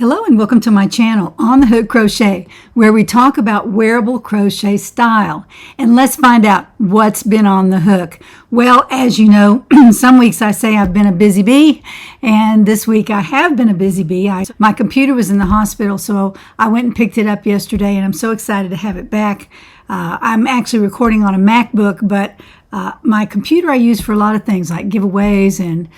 Hello and welcome to my channel, On the Hook Crochet, where we talk about wearable crochet style. And let's find out what's been on the hook. Well, as you know, some weeks I say I've been a busy bee, and this week I have been a busy bee. My computer was in the hospital, so I went and picked it up yesterday, and I'm so excited to have it back. I'm actually recording on a MacBook, but my computer I use for a lot of things like giveaways and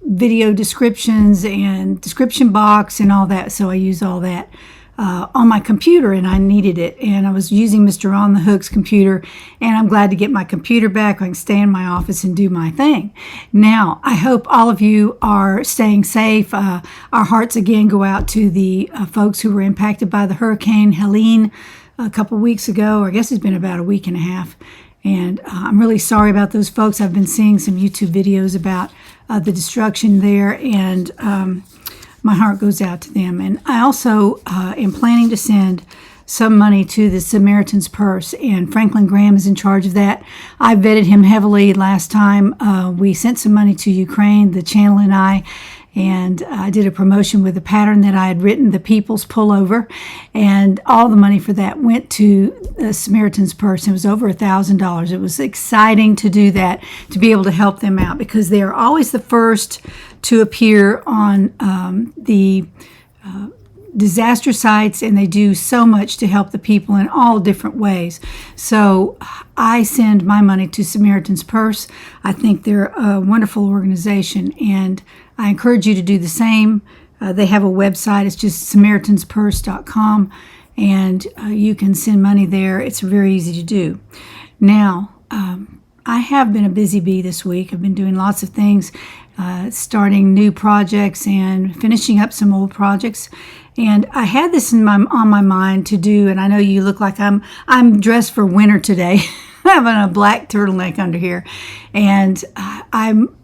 video descriptions and description box and all that. So I use all that on my computer, and I needed it. And I was using Mr. On the Hook's computer, and I'm glad to get my computer back. I can stay in my office and do my thing. Now, I hope all of you are staying safe. Our hearts again go out to the folks who were impacted by the Hurricane Helene a couple weeks ago, or I guess it's been about a week and a half. And I'm really sorry about those folks. I've been seeing some YouTube videos about the destruction there, and my heart goes out to them. And I also am planning to send some money to the Samaritan's Purse, and Franklin Graham is in charge of that. I vetted him heavily last time. We sent some money to Ukraine, the channel and I did a promotion with a pattern that I had written, the People's Pullover, and all the money for that went to the Samaritan's Purse. It was over $1,000. It was exciting to do that, to be able to help them out, because they are always the first to appear on the disaster sites, and they do so much to help the people in all different ways. So I send my money to Samaritan's Purse. I think they're a wonderful organization, and I encourage you to do the same. They have a website. It's just SamaritansPurse.com, and you can send money there. It's very easy to do. Now, I have been a busy bee this week. I've been doing lots of things, starting new projects and finishing up some old projects. And I had this on my mind to do, and I know you look like I'm dressed for winter today. I'm having a black turtleneck under here, and I'm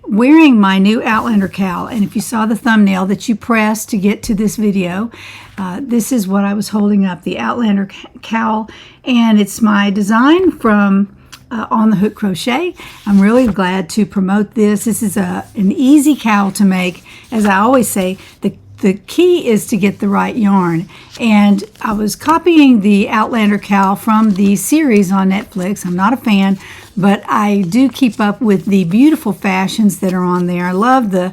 wearing my new Outlander cowl. And if you saw the thumbnail that you pressed to get to this video, this is what I was holding up, the Outlander cowl, and it's my design from On the Hook Crochet. I'm really glad to promote this. This is an easy cowl to make. As I always say, the key is to get the right yarn. And I was copying the Outlander cowl from the series on Netflix. I'm not a fan, but I do keep up with the beautiful fashions that are on there. I love the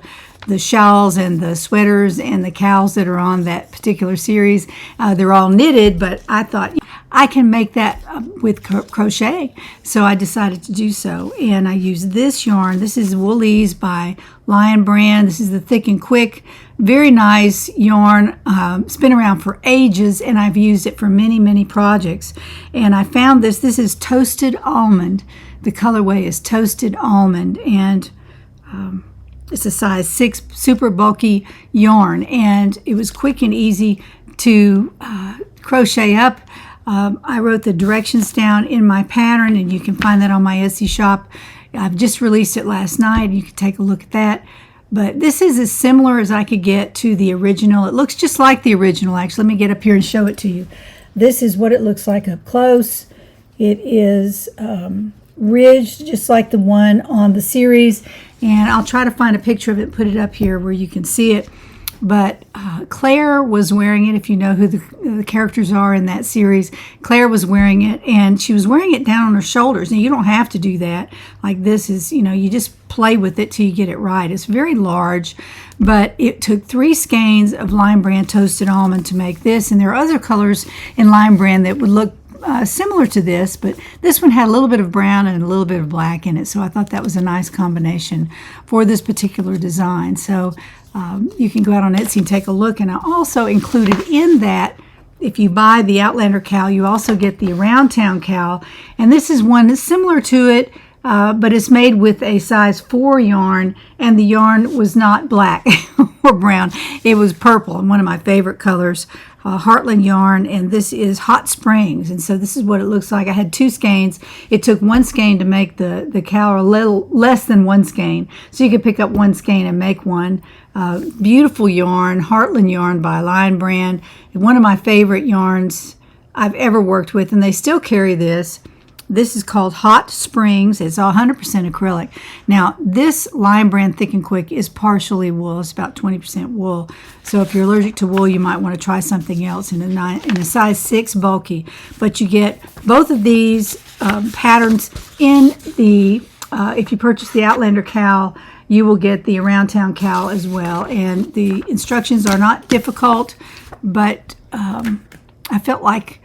shawls and the sweaters and the cowls that are on that particular series. They're all knitted, but I thought I can make that with crochet. So I decided to do so. And I use this yarn. This is Woolies by Lion Brand. This is the Thick and Quick. Very nice yarn. It's been around for ages, and I've used it for many, many projects. And I found this. This is Toasted Almond. The colorway is Toasted Almond, and it's a size 6 super bulky yarn, and it was quick and easy to crochet up. I wrote the directions down in my pattern, and you can find that on my Etsy shop. I've just released it last night. You can take a look at that. But this is as similar as I could get to the original. It looks just like the original, actually. Let me get up here and show it to you. This is what it looks like up close. It is ridged just like the one on the series, and I'll try to find a picture of it and put it up here where you can see it. But Claire was wearing it. If you know who the characters are in that series, Claire was wearing it, and she was wearing it down on her shoulders. Now, you don't have to do that. Like this is, you just play with it till you get it right. It's very large, but it took 3 skeins of Lion Brand Toasted Almond to make this, and there are other colors in Lion Brand that would look similar to this, but this one had a little bit of brown and a little bit of black in it, so I thought that was a nice combination for this particular design. So you can go out on Etsy and take a look, and I also included in that, if you buy the Outlander cowl, you also get the Around Town cowl, and this is one that's similar to it, but it's made with a size 4 yarn, and the yarn was not black or brown. It was purple, and one of my favorite colors, Heartland yarn, and this is Hot Springs, and so this is what it looks like. I had 2 skeins. It took 1 skein to make the cowl, a little less than 1 skein, so you could pick up 1 skein and make one. Beautiful yarn, Heartland yarn by Lion Brand, one of my favorite yarns I've ever worked with, and they still carry this. This is called Hot Springs. It's 100% acrylic. Now, this Lion Brand Thick and Quick is partially wool. It's about 20% wool. So if you're allergic to wool, you might want to try something else in a size 6 bulky. But you get both of these patterns in the, if you purchase the Outlander cowl, you will get the Around Town cowl as well. And the instructions are not difficult, but I felt like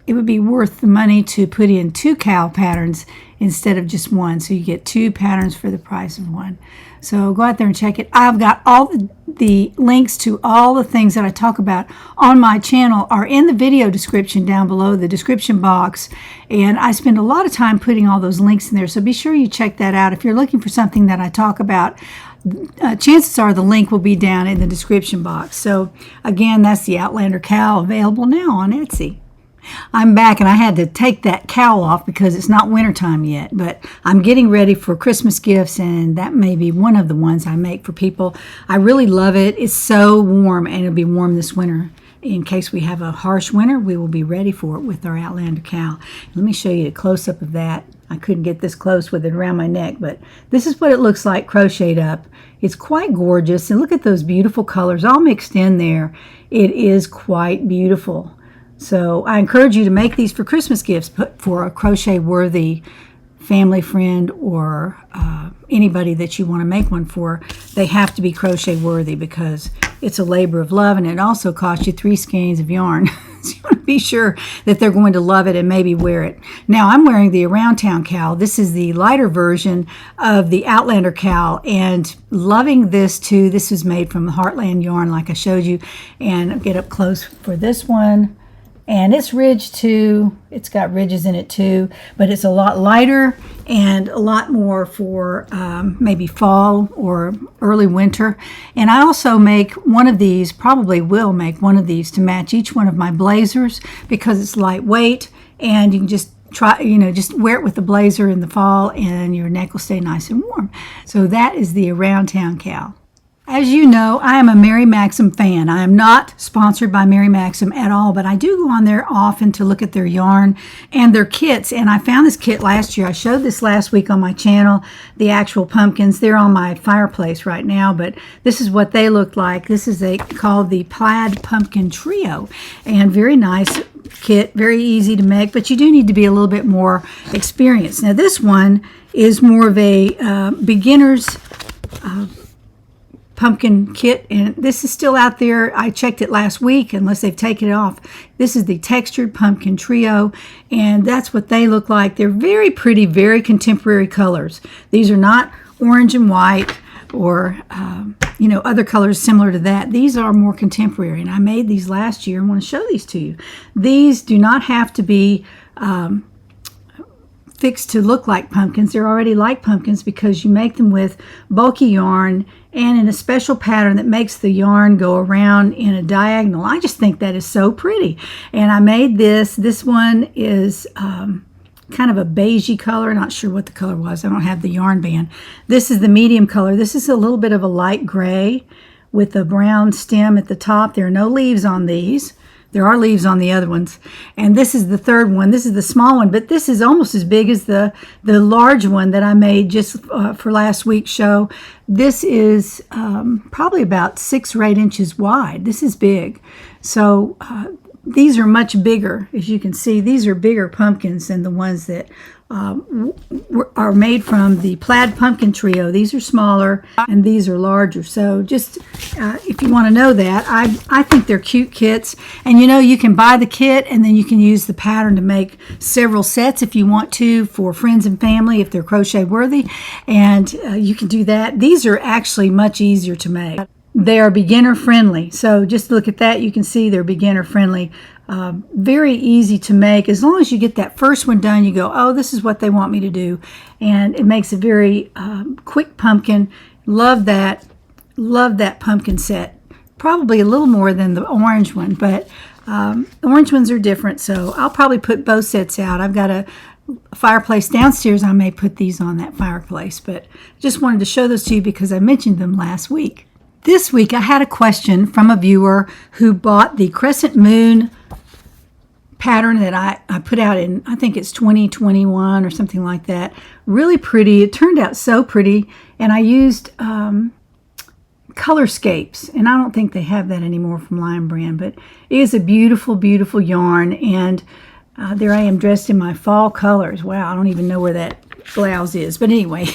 it would be worth the money to put in 2 cowl patterns instead of just one. So you get 2 patterns for the price of one. So go out there and check it. I've got all the links to all the things that I talk about on my channel are in the video description down below, the description box. And I spend a lot of time putting all those links in there. So be sure you check that out. If you're looking for something that I talk about, chances are the link will be down in the description box. So again, that's the Outlander cowl, available now on Etsy. I'm back, and I had to take that cowl off because it's not wintertime yet, but I'm getting ready for Christmas gifts, and that may be one of the ones I make for people. I really love it. It's so warm, and it'll be warm this winter. In case we have a harsh winter, we will be ready for it with our Outlander cowl. Let me show you a close-up of that. I couldn't get this close with it around my neck, but this is what it looks like crocheted up. It's quite gorgeous, and look at those beautiful colors all mixed in there. It is quite beautiful. So I encourage you to make these for Christmas gifts, but for a crochet-worthy family friend or anybody that you want to make one for. They have to be crochet-worthy because it's a labor of love, and it also costs you 3 skeins of yarn. So you want to be sure that they're going to love it and maybe wear it. Now I'm wearing the Around Town cowl. This is the lighter version of the Outlander cowl, and loving this too. This is made from the Heartland yarn like I showed you, and I'll get up close for this one. And it's ridged too. It's got ridges in it too, but it's a lot lighter and a lot more for maybe fall or early winter. And I also make one of these, probably will make one of these to match each one of my blazers because it's lightweight, and you can just try, just wear it with the blazer in the fall and your neck will stay nice and warm. So that is the Around Town cowl. As you know, I am a Mary Maxim fan. I am not sponsored by Mary Maxim at all, but I do go on there often to look at their yarn and their kits. And I found this kit last year. I showed this last week on my channel, the actual pumpkins. They're on my fireplace right now, but this is what they look like. This is called the Plaid Pumpkin Trio, and very nice kit, very easy to make, but you do need to be a little bit more experienced. Now this one is more of a beginner's pumpkin kit, and this is still out there. I checked it last week, unless they've taken it off. This is the Textured Pumpkin Trio, and that's what they look like. They're very pretty, very contemporary colors. These are not orange and white or other colors similar to that. These are more contemporary, and I made these last year. I want to show these to you. These do not have to be fixed to look like pumpkins. They're already like pumpkins because you make them with bulky yarn and in a special pattern that makes the yarn go around in a diagonal. I just think that is so pretty. And I made this. This one is kind of a beigey color. Not sure what the color was. I don't have the yarn band. This is the medium color. This is a little bit of a light gray with a brown stem at the top. There are no leaves on these. There are leaves on the other ones. And this is the third one. This is the small one, but this is almost as big as the large one that I made just for last week's show. This is probably about 6 or 8 inches wide. This is big. So these are much bigger. As you can see, these are bigger pumpkins than the ones that are made from the Plaid Pumpkin Trio. These are smaller and these are larger. So just if you want to know that, I think they're cute kits. And you can buy the kit and then you can use the pattern to make several sets if you want to for friends and family if they're crochet worthy. And you can do that. These are actually much easier to make. They are beginner friendly. So just look at that. You can see they're beginner friendly. Very easy to make. As long as you get that first one done, you go, oh, this is what they want me to do. And it makes a very quick pumpkin. Love that. Love that pumpkin set. Probably a little more than the orange one, but the orange ones are different. So I'll probably put both sets out. I've got a fireplace downstairs. I may put these on that fireplace, but just wanted to show those to you because I mentioned them last week. This week I had a question from a viewer who bought the Crescent Moon pattern that I put out in, I think it's 2021 or something like that. Really pretty. It turned out so pretty. And I used Colorscapes, and I don't think they have that anymore from Lion Brand, but it is a beautiful, beautiful yarn. And there I am dressed in my fall colors. Wow, I don't even know where that blouse is. But anyway,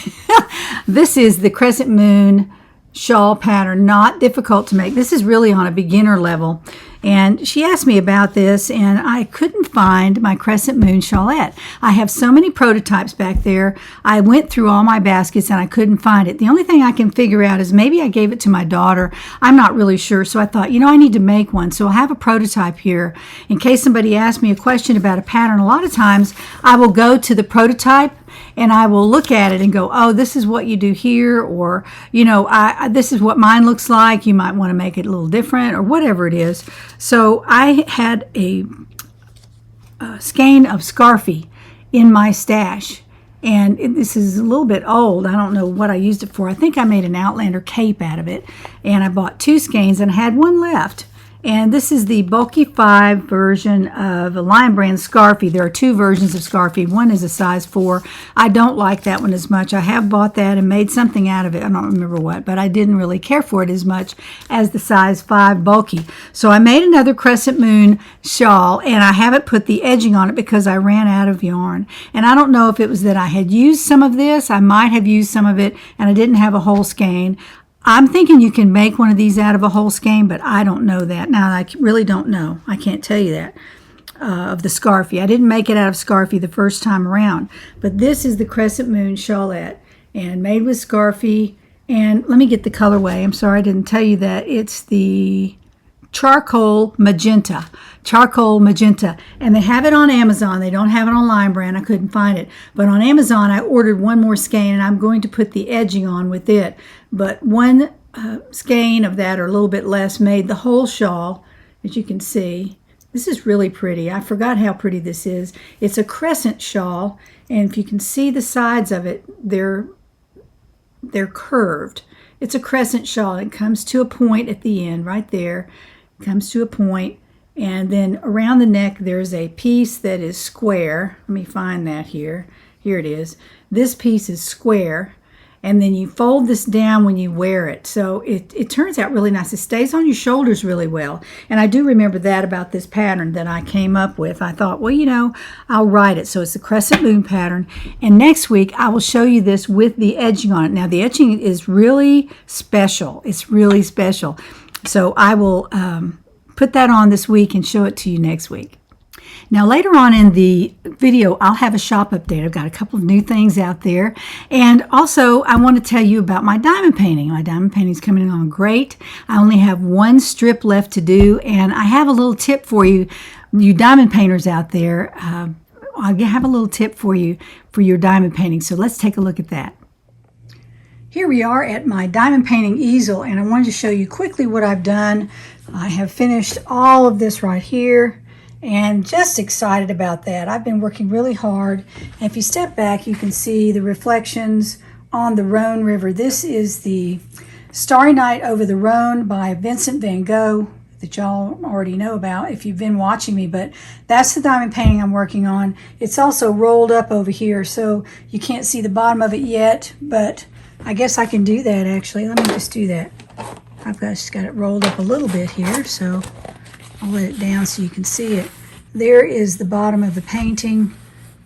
this is the Crescent Moon shawl pattern. Not difficult to make. This is really on a beginner level. And she asked me about this, and I couldn't find my Crescent Moon shawlette. I have so many prototypes back there. I went through all my baskets, and I couldn't find it. The only thing I can figure out is maybe I gave it to my daughter. I'm not really sure. So I thought, you know, I need to make one. So I'll have a prototype here in case somebody asks me a question about a pattern. A lot of times I will go to the prototype and I will look at it and go, oh, this is what you do here, or, you know, this is what mine looks like. You might want to make it a little different, or whatever it is. So I had a skein of Scarfie in my stash, and this is a little bit old. I don't know what I used it for. I think I made an Outlander cape out of it, and I bought 2 skeins and I had one left. And this is the Bulky 5 version of a Lion Brand Scarfie. There are 2 versions of Scarfie. One is a size 4. I don't like that one as much. I have bought that and made something out of it. I don't remember what, but I didn't really care for it as much as the size 5 Bulky. So I made another Crescent Moon shawl, and I haven't put the edging on it because I ran out of yarn. And I don't know if it was that I had used some of this. I might have used some of it, and I didn't have a whole skein. I'm thinking you can make one of these out of a whole skein, but I don't know that. Now, I really don't know. I can't tell you that of the Scarfie. I didn't make it out of Scarfie the first time around, but this is the Crescent Moon shawlette, and made with Scarfie. And let me get the colorway. I'm sorry I didn't tell you that. It's the Charcoal Magenta. Charcoal Magenta. And they have it on Amazon. They don't have it on Lion Brand. I couldn't find it. But on Amazon, I ordered one more skein, and I'm going to put the edging on with it. But one skein of that, or a little bit less, made the whole shawl, as you can see. This is really pretty. I forgot how pretty this is. It's a crescent shawl, and if you can see the sides of it, they're curved. It's a crescent shawl. It comes to a point at the end, right there. It comes to a point, and then around the neck there's a piece that is square. Let me find that here. Here it is. This piece is square, and then you fold this down when you wear it. So it turns out really nice. It stays on your shoulders really well. And I do remember that about this pattern that I came up with. I thought, well, you know, I'll write it. So it's the Crescent Moon pattern. And next week, I will show you this with the edging on it. Now, the edging is really special. It's really special. So I will put that on this week and show it to you next week. Now, later on in the video, I'll have a shop update. I've got a couple of new things out there. And also, I want to tell you about my diamond painting. My diamond painting is coming along great. I only have 1 strip left to do. And I have a little tip for you, you diamond painters out there. I have a little tip for you for your diamond painting. So let's take a look at that. Here we are at my diamond painting easel, and I wanted to show you quickly what I've done. I have finished all of this right here, and just excited about that. I've been working really hard, and if you step back, you can see the reflections on the Rhone River. This is the Starry Night over the Rhone by Vincent van Gogh that y'all already know about if you've been watching me, but that's the diamond painting I'm working on. It's also rolled up over here, so you can't see the bottom of it yet, but I guess I can do that actually. Let me just do that. I've just got it rolled up a little bit here, so I'll let it down so you can see it. There is the bottom of the painting,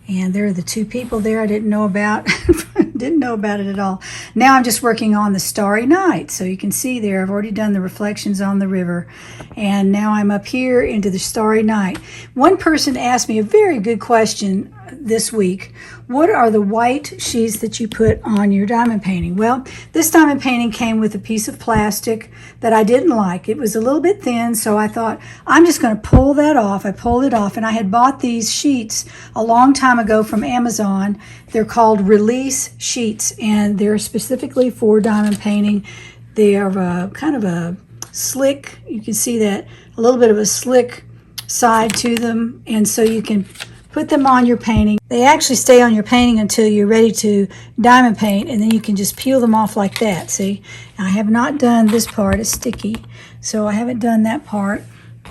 and there are the 2 people there I didn't know about. Didn't know about it at all. Now I'm just working on the Starry Night, so you can see there I've already done the reflections on the river, and now I'm up here into the Starry Night. One person asked me a very good question this week. What are the white sheets that you put on your diamond painting? Well, this diamond painting came with a piece of plastic that I didn't like. It was a little bit thin, so I thought, I'm just going to pull that off. I pulled it off, and I had bought these sheets a long time ago from Amazon. They're called Release sheets, and they're specifically for diamond painting. They are kind of a slick, you can see that, a little bit of a slick side to them, and so you can put them on your painting. They actually stay on your painting until you're ready to diamond paint, and then you can just peel them off like that. See, I have not done this part. It's sticky, so I haven't done that part.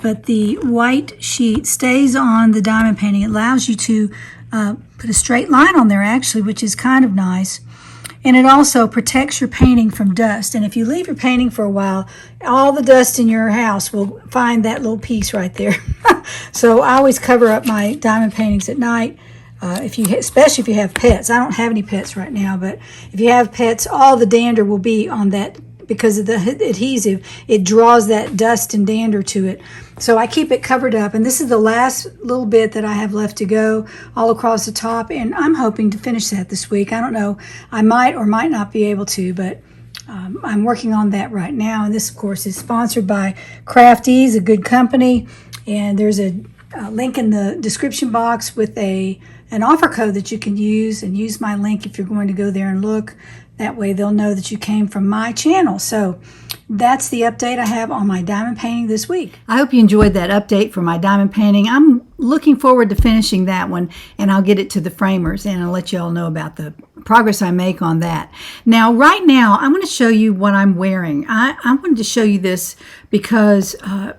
but the white sheet stays on the diamond painting. It allows you to put a straight line on there actually, which is kind of nice. And it also protects your painting from dust. And if you leave your painting for a while, all the dust in your house will find that little piece right there. So I always cover up my diamond paintings at night, especially if you have pets. I don't have any pets right now, but if you have pets, all the dander will be on that because of the adhesive. It draws that dust and dander to it. So I keep it covered up, and this is the last little bit that I have left to go all across the top, and I'm hoping to finish that this week. I don't know, I might or might not be able to, but I'm working on that right now. And this, of course, is sponsored by Crafties, a good company, and there's a link in the description box with an offer code that you can use, and use my link if you're going to go there and look. That way they'll know that you came from my channel. So that's the update I have on my diamond painting this week. I hope you enjoyed that update for my diamond painting. I'm looking forward to finishing that one, and I'll get it to the framers, and I'll let you all know about the progress I make on that. Now, right now, I'm going to show you what I'm wearing. I wanted to show you this because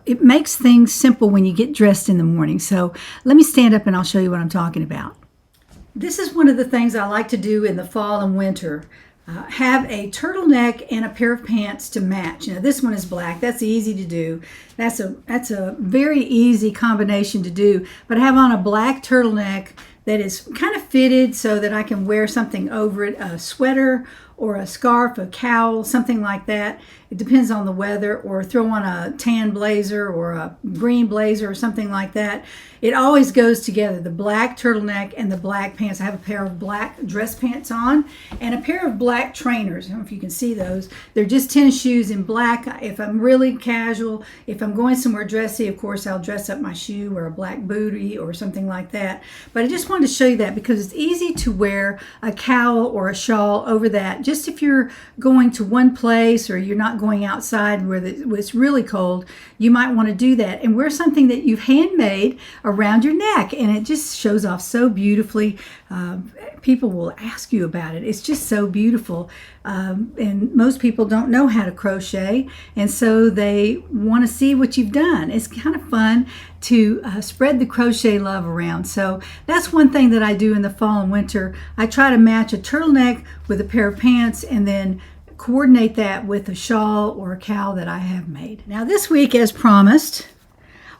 it makes things simple when you get dressed in the morning. So let me stand up and I'll show you what I'm talking about. This is one of the things I like to do in the fall and winter. Have a turtleneck and a pair of pants to match. Now this one is black. That's easy to do. That's a very easy combination to do. But I have on a black turtleneck that is kind of fitted so that I can wear something over it, a sweater or a scarf, a cowl, something like that. It depends on the weather, or throw on a tan blazer or a green blazer or something like that. It always goes together, the black turtleneck and the black pants. I have a pair of black dress pants on and a pair of black trainers. I don't know if you can see those. They're just tennis shoes in black. If I'm really casual, if I'm going somewhere dressy, of course, I'll dress up my shoe or a black bootie or something like that. But I just wanted to show you that because it's easy to wear a cowl or a shawl over that. Just if you're going to one place or you're not going outside where it's really cold, you might want to do that and wear something that you've handmade around your neck, and it just shows off so beautifully. People will ask you about it. It's just so beautiful, and most people don't know how to crochet, and so they want to see what you've done. It's kind of fun to spread the crochet love around. So that's one thing that I do in the fall and winter. I try to match a turtleneck with a pair of pants and then coordinate that with a shawl or a cowl that I have made. Now this week, as promised,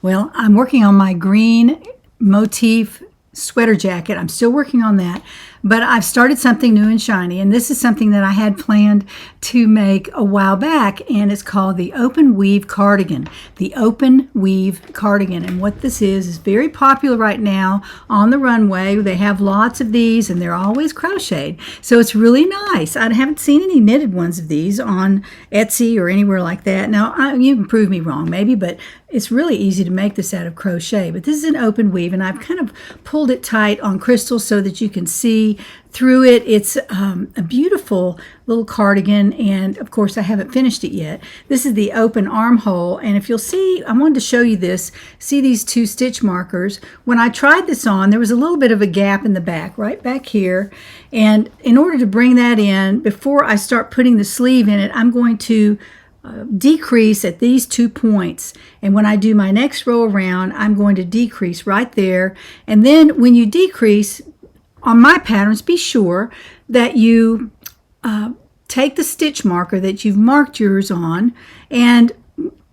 well, I'm working on my green motif sweater jacket. I'm still working on that, but I've started something new and shiny, and this is something that I had planned to make a while back, and it's called the Open Weave Cardigan. The Open Weave Cardigan, and what this is very popular right now on the runway. They have lots of these, and they're always crocheted, so it's really nice. I haven't seen any knitted ones of these on Etsy or anywhere like that. Now, you can prove me wrong maybe, but it's really easy to make this out of crochet. But this is an open weave, and I've kind of pulled it tight on crystal so that you can see through it. It's a beautiful little cardigan, and of course I haven't finished it yet. This is the open armhole, and if you'll see, I wanted to show you this. See these two stitch markers? When I tried this on, there was a little bit of a gap in the back, right back here, and in order to bring that in, before I start putting the sleeve in it, I'm going to decrease at these 2 points, and when I do my next row around, I'm going to decrease right there. And then when you decrease on my patterns, be sure that you take the stitch marker that you've marked yours on, and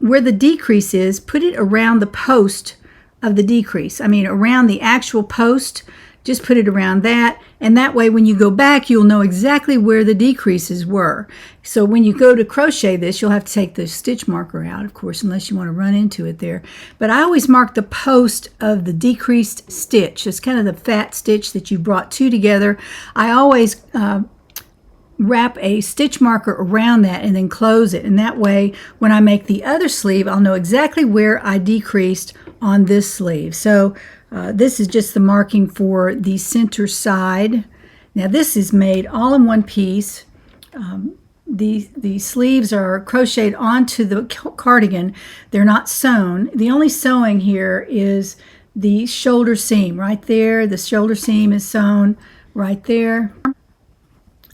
where the decrease is, put it around the post of the decrease. I mean around the actual post. Just put it around that, and that way when you go back, you'll know exactly where the decreases were. So when you go to crochet this, you'll have to take the stitch marker out, of course, unless you want to run into it there. But I always mark the post of the decreased stitch. It's kind of the fat stitch that you brought two together. I always wrap a stitch marker around that and then close it, and that way when I make the other sleeve, I'll know exactly where I decreased on this sleeve. So this is just the marking for the center side. Now this is made all in one piece. The sleeves are crocheted onto the cardigan. They're not sewn. The only sewing here is the shoulder seam right there. The shoulder seam is sewn right there.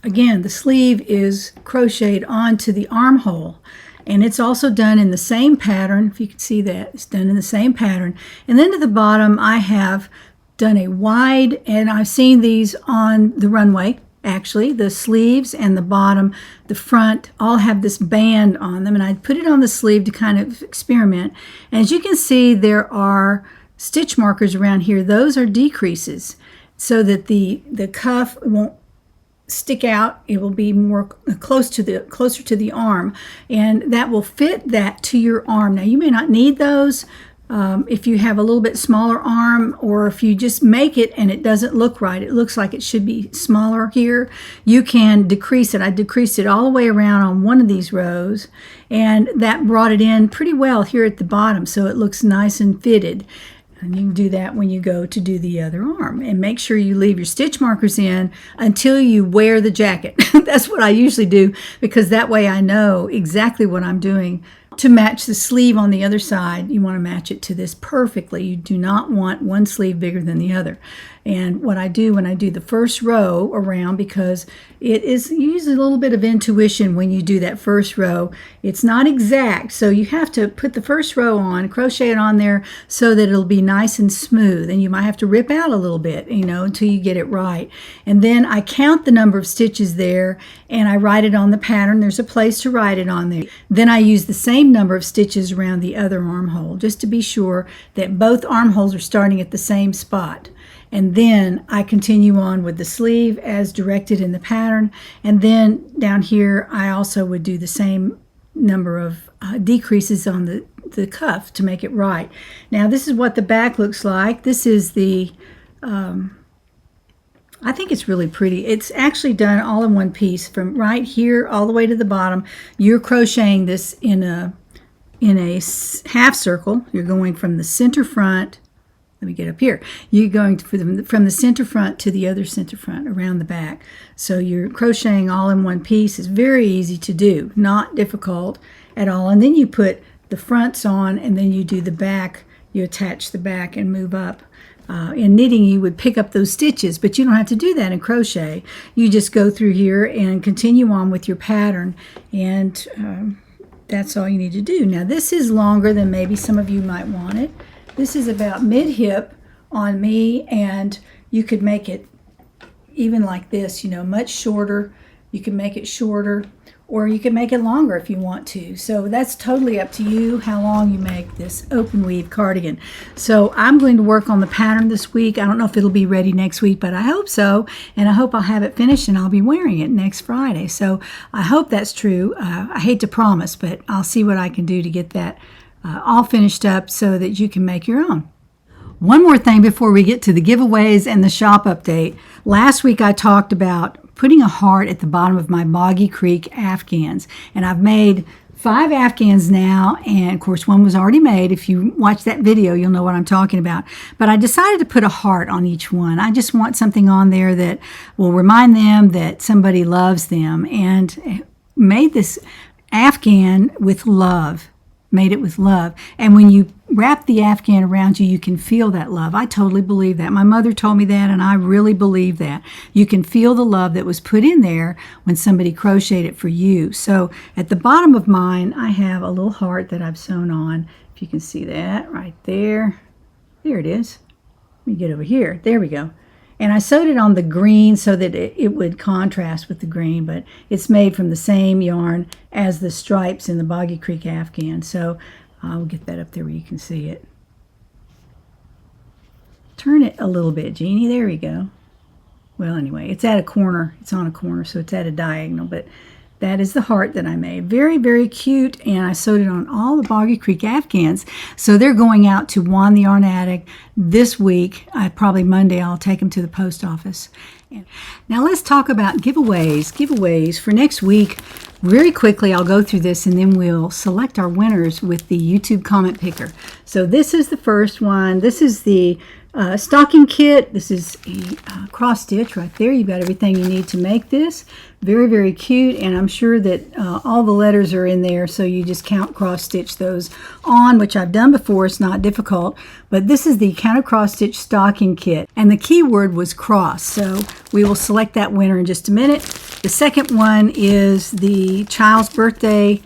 Again, the sleeve is crocheted onto the armhole. And it's also done in the same pattern. If you can see that, it's done in the same pattern. And then to the bottom, I have done a wide, and I've seen these on the runway. Actually, the sleeves and the bottom, the front, all have this band on them. And I put it on the sleeve to kind of experiment. And as you can see, there are stitch markers around here. Those are decreases so that the cuff won't stick out. It will be more closer to the arm, and that will fit that to your arm. Now, you may not need those if you have a little bit smaller arm, or if you just make it and it doesn't look right, it looks like it should be smaller here, you can decrease it. I decreased it all the way around on one of these rows, and that brought it in pretty well here at the bottom, so it looks nice and fitted. And you can do that when you go to do the other arm. And make sure you leave your stitch markers in until you wear the jacket. That's what I usually do, because that way I know exactly what I'm doing. To match the sleeve on the other side, you want to match it to this perfectly. You do not want one sleeve bigger than the other. And what I do when I do the first row around, because it is usually a little bit of intuition when you do that first row. It's not exact, so you have to put the first row on, crochet it on there so that it'll be nice and smooth. And you might have to rip out a little bit, until you get it right. And then I count the number of stitches there, and I write it on the pattern. There's a place to write it on there. Then I use the same number of stitches around the other armhole, just to be sure that both armholes are starting at the same spot. And then I continue on with the sleeve as directed in the pattern. And then down here, I also would do the same number of decreases on the cuff to make it right. Now, this is what the back looks like. This is the, I think it's really pretty. It's actually done all in one piece from right here all the way to the bottom. You're crocheting this in a half circle. You're going from the center front. Let me get up here. You're going from the center front to the other center front around the back. So you're crocheting all in one piece. It's very easy to do, not difficult at all. And then you put the fronts on, and then you do the back. You attach the back and move up. In knitting, you would pick up those stitches, but you don't have to do that in crochet. You just go through here and continue on with your pattern, and that's all you need to do. Now, this is longer than maybe some of you might want it. This is about mid-hip on me, and you could make it even like this, much shorter. You can make it shorter, or you can make it longer if you want to. So that's totally up to you how long you make this open weave cardigan. So I'm going to work on the pattern this week. I don't know if it'll be ready next week, but I hope so, and I hope I'll have it finished and I'll be wearing it next Friday. So I hope that's true. I hate to promise, but I'll see what I can do to get that all finished up so that you can make your own. One more thing before we get to the giveaways and the shop update. Last week I talked about putting a heart at the bottom of my Boggy Creek Afghans, and I've made 5 Afghans now, and of course one was already made. If you watch that video, you'll know what I'm talking about. But I decided to put a heart on each one. I just want something on there that will remind them that somebody loves them, and made this Afghan with love. Made it with love. And when you wrap the Afghan around you, you can feel that love. I totally believe that. My mother told me that, and I really believe that. You can feel the love that was put in there when somebody crocheted it for you. So at the bottom of mine, I have a little heart that I've sewn on. If you can see that right there. There it is. Let me get over here. There we go. And I sewed it on the green so that it would contrast with the green, but it's made from the same yarn as the stripes in the Boggy Creek Afghan. So I'll get that up there where you can see it. Turn it a little bit, Jeannie. There we go. Well, anyway, it's at a corner. It's on a corner, so it's at a diagonal, but that is the heart that I made. Very, very cute, and I sewed it on all the Boggy Creek Afghans. So they're going out to Juan the Yarn Addict this week. Probably Monday I'll take them to the post office. Now let's talk about giveaways. Giveaways for next week. Very quickly, I'll go through this, and then we'll select our winners with the YouTube comment picker. So this is the first one. This is the stocking kit. This is a cross stitch right there. You've got everything you need to make this. Very, very cute, and I'm sure that all the letters are in there, so you just count cross stitch those on, which I've done before. It's not difficult, but this is the counter cross stitch stocking kit, and the keyword was cross, so we will select that winner in just a minute. The second one is the child's birthday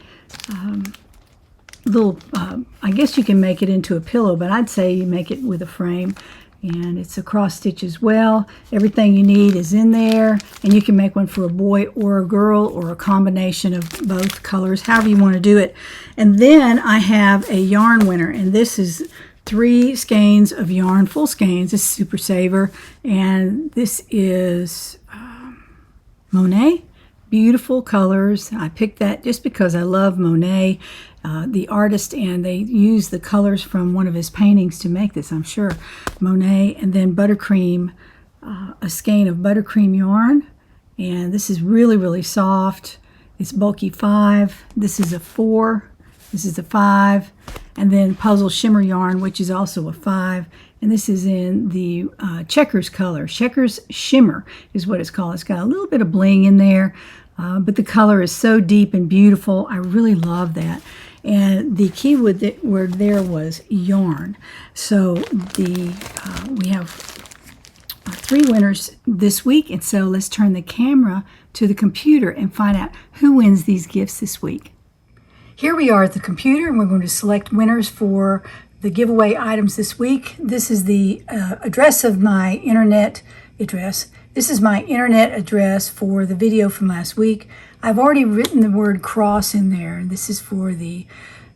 little, I guess you can make it into a pillow, but I'd say you make it with a frame. And it's a cross stitch as well. Everything you need is in there, and you can make one for a boy or a girl or a combination of both colors, however you want to do it. And then I have a yarn winner, and this is 3 skeins of yarn, full skeins. This is Super Saver, and this is Monet. Beautiful colors. I picked that just because I love Monet, the artist, and they use the colors from one of his paintings to make this, I'm sure. Monet, and then buttercream, a skein of buttercream yarn, and this is really, really soft. It's bulky 5. This is a 4. This is a 5, and then puzzle shimmer yarn, which is also a 5. And this is in the Checkers color. Checkers Shimmer is what it's called. It's got a little bit of bling in there, but the color is so deep and beautiful. I really love that. And the key word there was yarn. So we have 3 winners this week. And so let's turn the camera to the computer and find out who wins these gifts this week. Here we are at the computer, and we're going to select winners for the giveaway items this week. This is the address of my internet address. This is my internet address for the video from last week. I've already written the word cross in there, and this is for the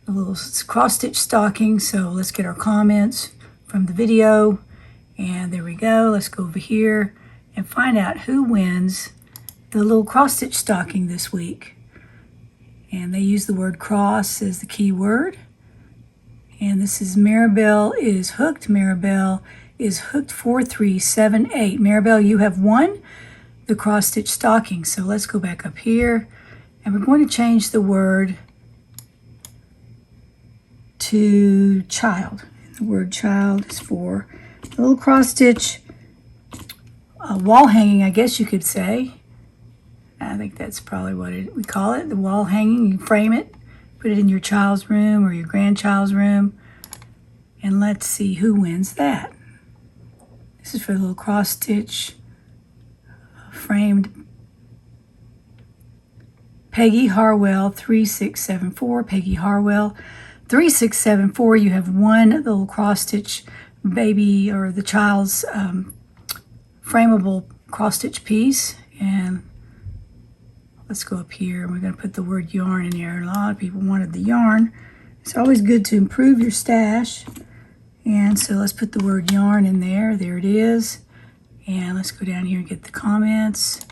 little cross stitch stocking. So let's get our comments from the video, and there we go. Let's go over here and find out who wins the little cross stitch stocking this week. And they use the word cross as the key word. And this is Maribel is hooked. Maribel is hooked 4378. Maribel, you have won the cross stitch stocking. So let's go back up here, and we're going to change the word to child. The word child is for a little cross stitch wall hanging, I guess you could say. I think that's probably what we call it, the wall hanging. You frame it, put it in your child's room or your grandchild's room, and let's see who wins that. This is for the little cross stitch framed Peggy Harwell 3674. Peggy Harwell 3674. You have won the little cross stitch baby or the child's frameable cross stitch piece. And let's go up here. We're going to put the word yarn in there. A lot of people wanted the yarn. It's always good to improve your stash. And so let's put the word yarn in there. There it is. And let's go down here and get the comments.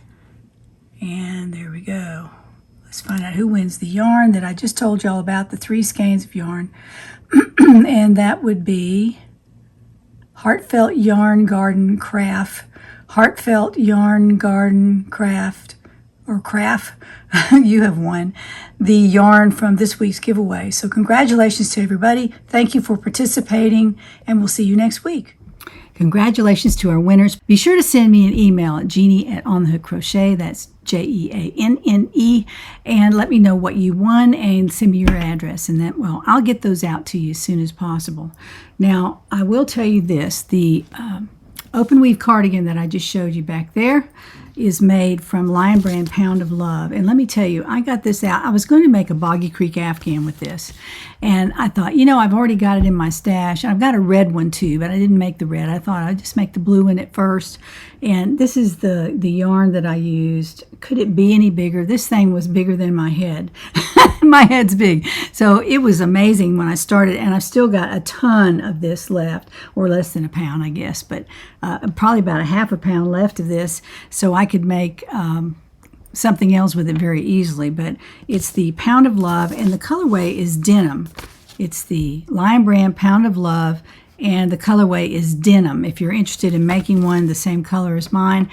And there we go. Let's find out who wins the yarn that I just told y'all about, the 3 skeins of yarn. And that would be Heartfelt Yarn Garden Craft. Heartfelt Yarn Garden Craft. Or craft, you have won the yarn from this week's giveaway. So congratulations to everybody. Thank you for participating, and we'll see you next week. Congratulations to our winners. Be sure to send me an email at Jeannie@OnTheHookCrochet. That's JEANNE, and let me know what you won and send me your address, and that, well, I'll get those out to you as soon as possible. Now, I will tell you this, the open weave cardigan that I just showed you back there is made from Lion Brand Pound of Love. And let me tell you, I got this out. I was going to make a Boggy Creek Afghan with this. And I thought, you know, I've already got it in my stash. I've got a red one too, but I didn't make the red. I thought I'd just make the blue one at first. And this is the yarn that I used. Could it be any bigger? This thing was bigger than my head. My head's big. So it was amazing when I started, and I've still got a ton of this left, or less than a pound, I guess, but probably about a half a pound left of this, so I could make something else with it very easily. But it's the Pound of Love, and the colorway is denim. It's the Lion Brand Pound of Love, and the colorway is denim. If you're interested in making one the same color as mine,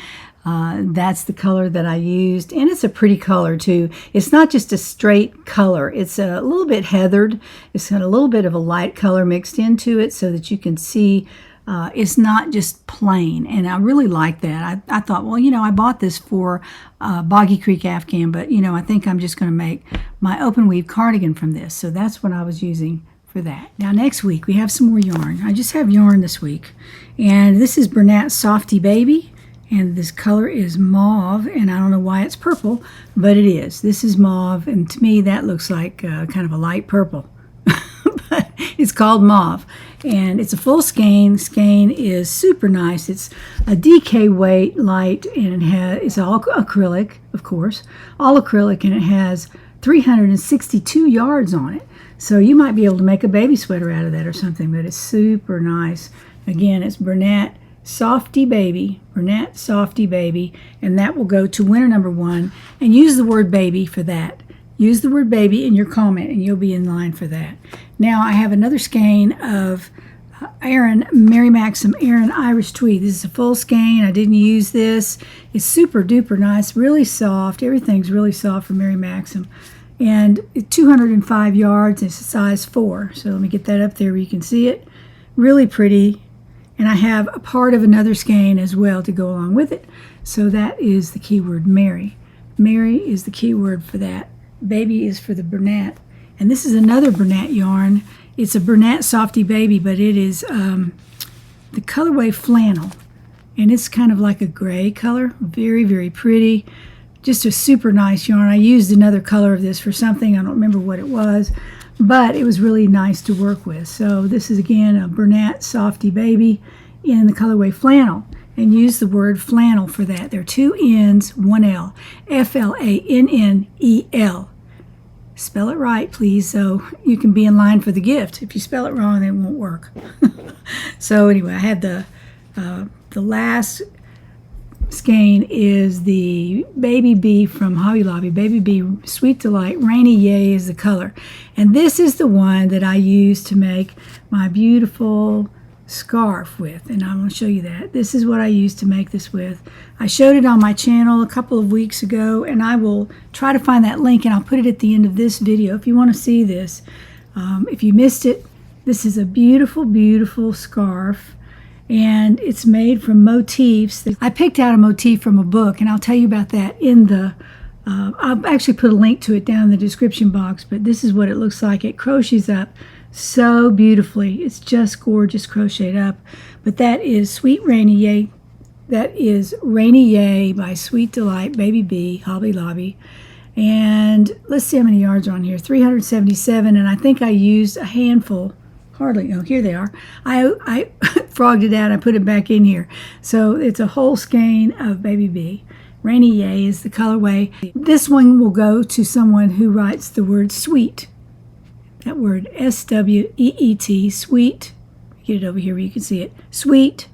that's the color that I used, and it's a pretty color too. It's not just a straight color. It's a little bit heathered. It's got a little bit of a light color mixed into it so that you can see it's not just plain, and I really like that. I thought, well, you know, I bought this for Boggy Creek Afghan, but, you know, I think I'm just going to make my open weave cardigan from this, so that's what I was using for that. Now, next week, we have some more yarn. I just have yarn this week, and this is Bernat Softy Baby. And this color is mauve, and I don't know why it's purple, but it is. This is mauve, and to me that looks like kind of a light purple. But it's called mauve, and it's a full skein. Skein is super nice. It's a DK weight light, and it's all acrylic, of course, all acrylic, and it has 362 yards on it. So you might be able to make a baby sweater out of that or something, but it's super nice. Again, it's Bernat Softy Baby, Bernat Softy Baby, and that will go to winner number 1. And use the word baby for that. Use the word baby in your comment, and you'll be in line for that. Now I have another skein of Mary Maxim Aran Irish Tweed. This is a full skein. I didn't use this. It's super duper nice, really soft. Everything's really soft for Mary Maxim. And 205 yards. It's a size 4. So let me get that up there where you can see it. Really pretty. And I have a part of another skein as well to go along with it. So that is the keyword Mary. Mary is the keyword for that. Baby is for the Bernat. And this is another Bernat yarn. It's a Bernat Softy Baby, but it is the colorway flannel. And it's kind of like a gray color. Very, very pretty. Just a super nice yarn. I used another color of this for something. I don't remember what it was. But it was really nice to work with. So this is, again, a Bernat Softy Baby in the colorway flannel. And use the word flannel for that. There are 2 N's, 1 L. F-L-A-N-N-E-L. Spell it right, please, so you can be in line for the gift. If you spell it wrong, it won't work. So anyway, I had the last skein is the Baby Bee from Hobby Lobby. Baby Bee Sweet Delight Rainy Yay is the color. And this is the one that I use to make my beautiful scarf with, and I'm going to show you that. This is what I used to make this with. I showed it on my channel a couple of weeks ago, and I will try to find that link, and I'll put it at the end of this video if you want to see this. If you missed it, this is a beautiful, beautiful scarf, and it's made from motifs. I picked out a motif from a book, and I'll tell you about that in the I'll actually put a link to it down in the description box, but this is what it looks like. It crochets up so beautifully. It's just gorgeous crocheted up. But that is Sweet Rainy Yay. That is Rainy Yay by Sweet Delight Baby Bee, Hobby Lobby. And let's see how many yards are on here. 377, and I think I used a handful. Hardly, no, here they are. I frogged it out. I put it back in here. So it's a whole skein of Baby Bee. Rainy Yay is the colorway. This one will go to someone who writes the word sweet. That word, S-W-E-E-T, sweet. Get it over here where you can see it. Sweet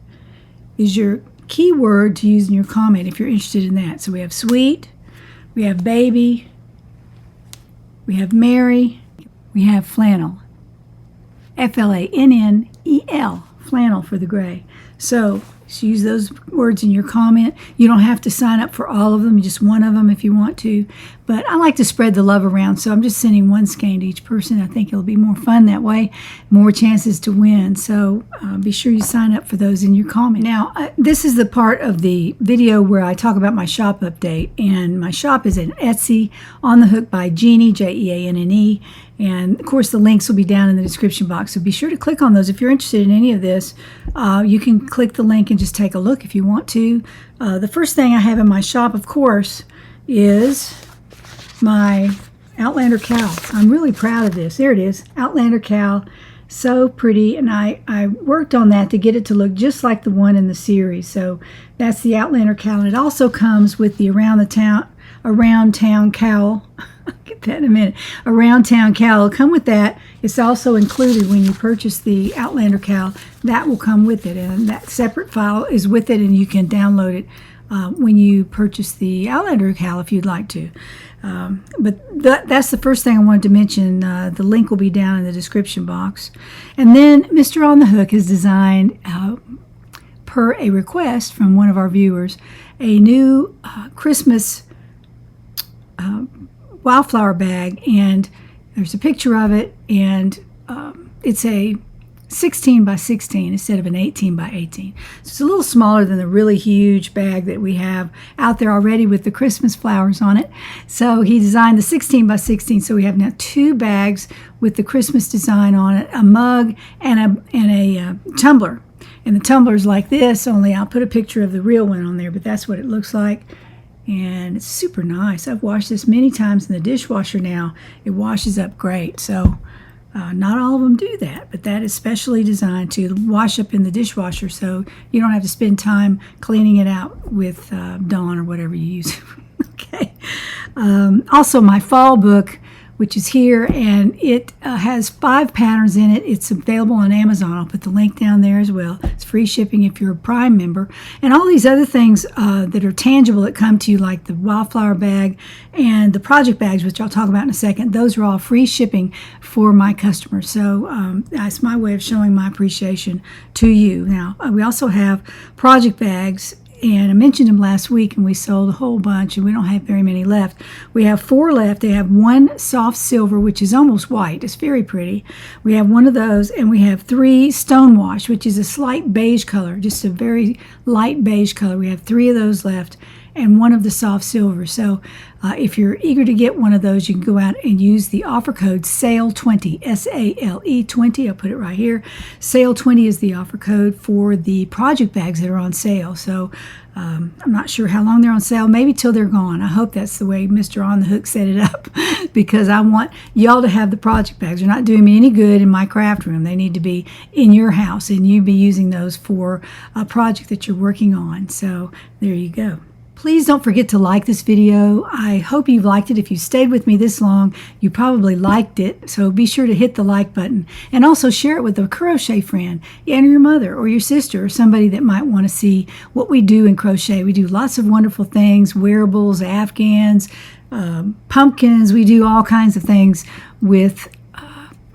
is your key word to use in your comment if you're interested in that. So we have sweet, we have baby, we have Mary, we have flannel. F-L-A-N-N-E-L, flannel for the gray. So use those words in your comment. You don't have to sign up for all of them, just one of them if you want to. But I like to spread the love around, so I'm just sending one skein to each person. I think it'll be more fun that way, more chances to win. So be sure you sign up for those in your comment. Now, this is the part of the video where I talk about my shop update. And my shop is at Etsy, On the Hook by Jeannie, J-E-A-N-N-E. And, of course, the links will be down in the description box. So be sure to click on those. If you're interested in any of this, you can click the link and just take a look if you want to. The first thing I have in my shop, of course, is my Outlander cowl. I'm really proud of this. There it is, Outlander cowl. So pretty. And I worked on that to get it to look just like the one in the series. So that's the Outlander cowl. And it also comes with the Around Town cowl. I'll get that in a minute. Around Town cowl will come with that. It's also included when you purchase the Outlander cowl. That will come with it, and that separate file is with it, and you can download it when you purchase the Outlander cowl if you'd like to. But that's the first thing I wanted to mention. The link will be down in the description box. And then Mr. On the Hook has designed, per a request from one of our viewers, a new Christmas wildflower bag, and there's a picture of it, and it's a 16 by 16 instead of an 18 by 18. So it's a little smaller than the really huge bag that we have out there already with the Christmas flowers on it. So he designed the 16 by 16, so we have now 2 bags with the Christmas design on it, a mug and a tumbler. And the tumbler's like this, only I'll put a picture of the real one on there, but that's what it looks like. And it's super nice. I've washed this many times in the dishwasher now. It washes up great. So not all of them do that, but that is specially designed to wash up in the dishwasher, so you don't have to spend time cleaning it out with Dawn or whatever you use. Okay. Also, my fall book, which is here, and it has 5 patterns in it. It's available on Amazon. I'll put the link down there as well. It's free shipping if you're a Prime member. And all these other things that are tangible that come to you, like the wildflower bag and the project bags, which I'll talk about in a second, those are all free shipping for my customers. So that's my way of showing my appreciation to you. Now, we also have project bags, and I mentioned them last week, and we sold a whole bunch, and we don't have very many left. We have 4 left. They have 1 soft silver, which is almost white. It's very pretty. We have 1 of those, and we have 3 stonewash, which is a slight beige color, just a very light beige color. We have 3 of those left, and 1 of the soft silver. So if you're eager to get 1 of those, you can go out and use the offer code SALE20, S-A-L-E 20. I'll put it right here. SALE20 is the offer code for the project bags that are on sale. So I'm not sure how long they're on sale, maybe till they're gone. I hope that's the way Mr. On the Hook set it up, because I want y'all to have the project bags. They're not doing me any good in my craft room. They need to be in your house, and you be using those for a project that you're working on. So there you go. Please don't forget to like this video. I hope you've liked it. If you stayed with me this long, you probably liked it. So be sure to hit the like button, and also share it with a crochet friend and your mother or your sister or somebody that might want to see what we do in crochet. We do lots of wonderful things, wearables, afghans, pumpkins. We do all kinds of things with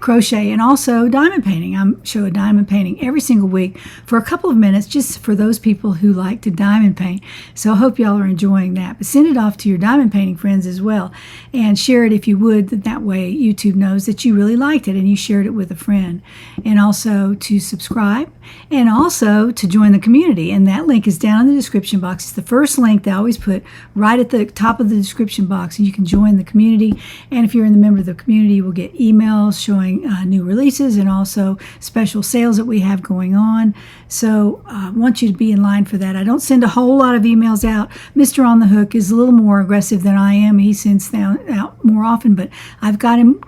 crochet, and also diamond painting. I show a diamond painting every single week for a couple of minutes, just for those people who like to diamond paint. So I hope y'all are enjoying that. But send it off to your diamond painting friends as well, and share it if you would. That way YouTube knows that you really liked it and you shared it with a friend. And also to subscribe, and also to join the community. And that link is down in the description box. It's the first link that I always put right at the top of the description box, and you can join the community. And if you're in the member of the community, you will get emails showing new releases and also special sales that we have going on. So I want you to be in line for that. I don't send a whole lot of emails out. Mr. On the Hook is a little more aggressive than I am. He sends them out more often, but I've got him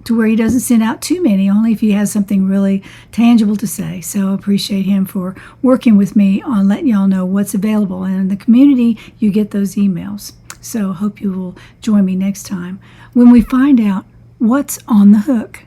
to where he doesn't send out too many, only if he has something really tangible to say. So I appreciate him for working with me on letting y'all know what's available. And in the community, you get those emails. So I hope you will join me next time when we find out what's on the hook.